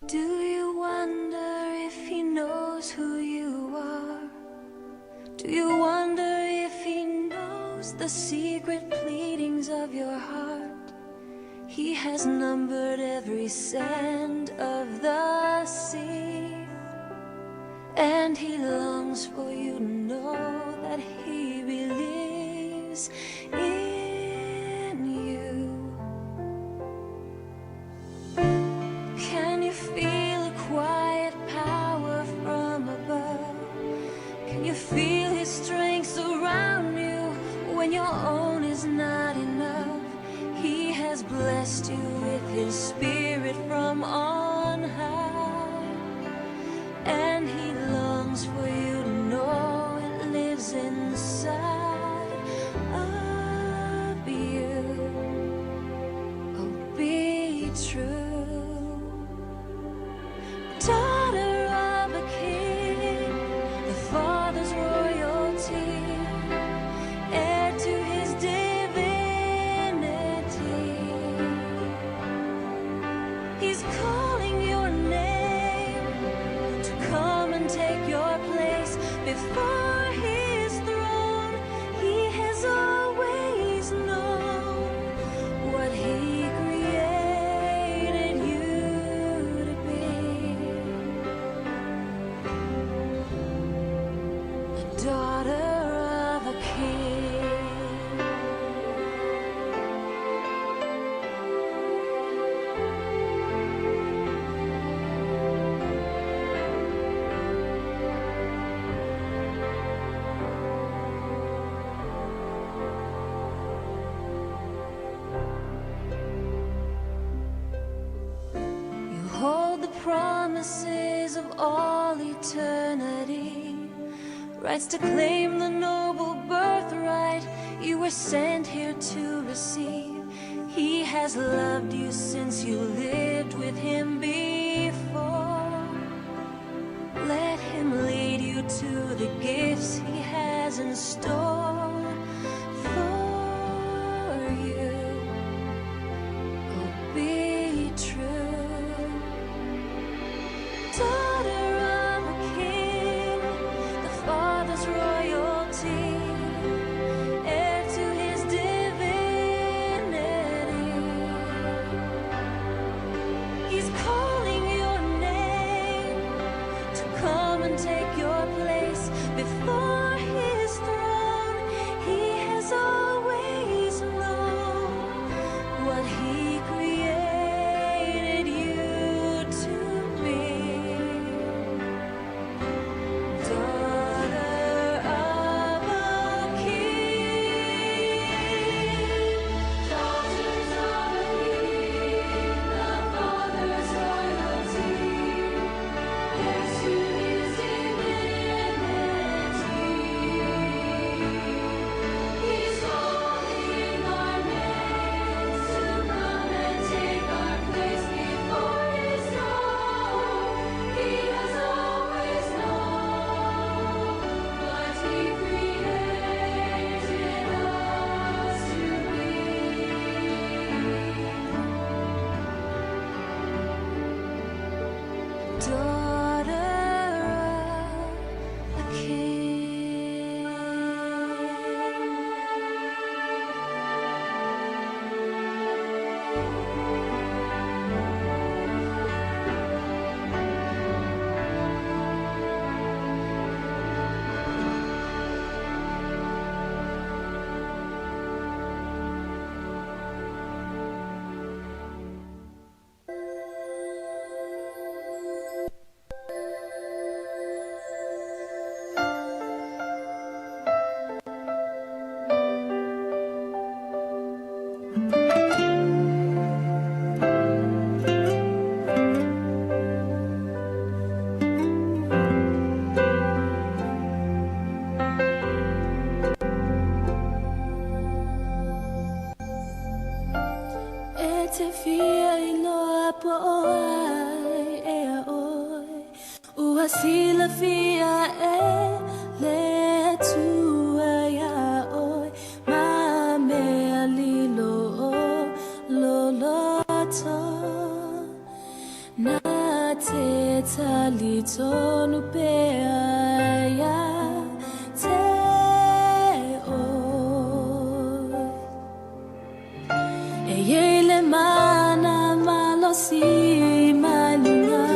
Do you wonder if he knows who you are? Do you wonder if he knows the secret pleadings of your heart? He has numbered every sand of the sea, and he longs for you to know that he believes in you. Can you feel a quiet power from above? Can you feel his strength surround you when your own is not enough? He has blessed you with his spirit from on high, and he longs for you to know it lives inside of you. Oh, be true, daughter of a king, the Father's royalty, heir to his divinity. He's calling your name to come and take your place before his throne. He has always known what he created you to be, a daughter of a king. You hold the promises of all eternity, rights to claim the noble birthright you were sent here to receive. He has loved you since you lived with him before. Let him lead you to the gifts he has in store for you. Oh, be true, daughter of a king, the Father's royalty, heir to his divinity. He's calling your name to come and take your place before his throne. He has always known what he created you to be, daughter of a king. Daughters of a king, the Father's royalty, heirs to his divinity. He's calling our names to come and take our place before his throne. He has always known what he created us to be, daughter of a king. Etefia iloa po ai e oi ua sila fia e le tua ya oi ma me alilo lo lo to na te tali tonu pea te oi. E yele mana malosi malunga.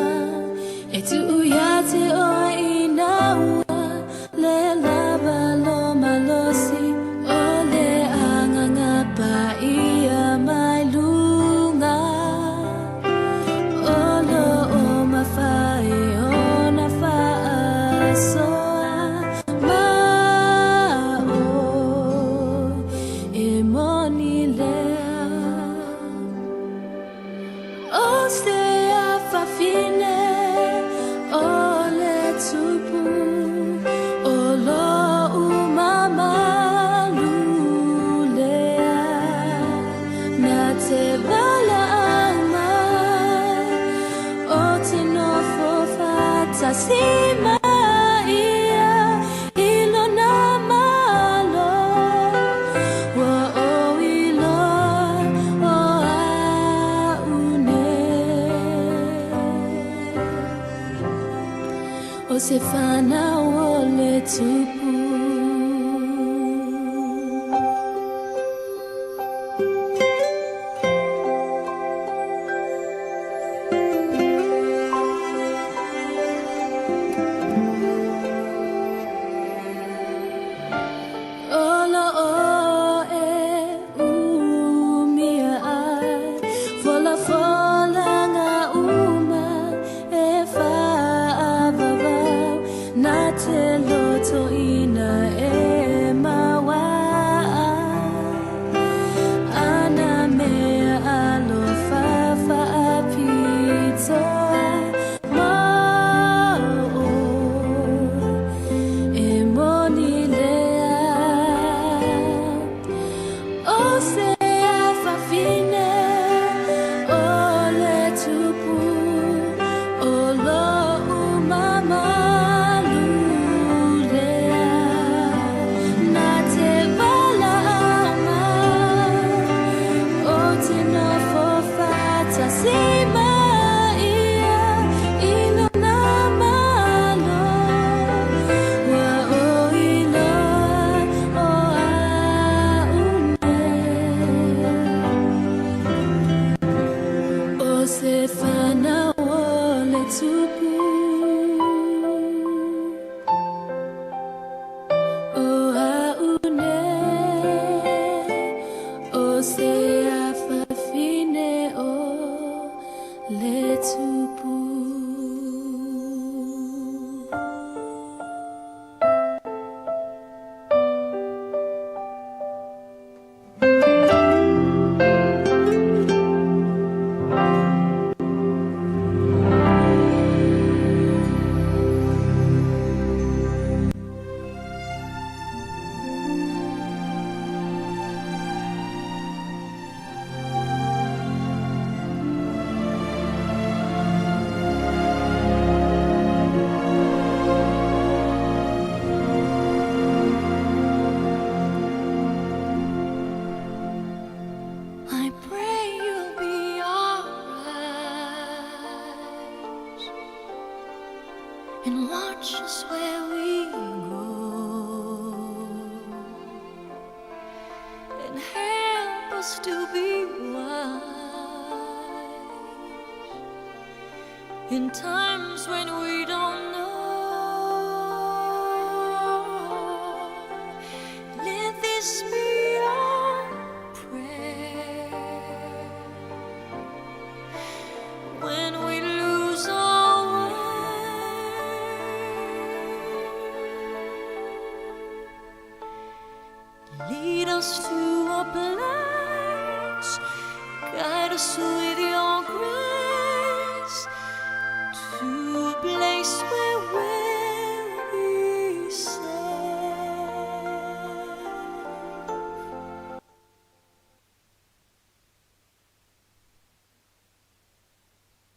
E tu uya te o inaua le lava lo malosi o le anganga pa ia mai lunga o lo o mawhai o na whaasoa ma o e moni lea o se a whawhine o le tupu o lo umamalu lea na te wala au mai o te nofo fatasima ia ilo na malo wa o ilo o aune o se whana o le tupu. Olo o e umia ai fola fola nga uma e whaavavau na te loto ina e mawa ana mea alo fafa apitoa ma o e moni lea o se a whawhine o le tupu o lo umamalu lea na te wala au mai o te nofo fatasima ia ilo na malo wa o ilo o aune o se whana o le tupu o aune o se a whawhine o le tupu. I pray you'll be alright and watch us where we go and help us to be wise in times when we don't know. Let this be our prayer when we lose our way. Lead us to a place, guide us with your grace.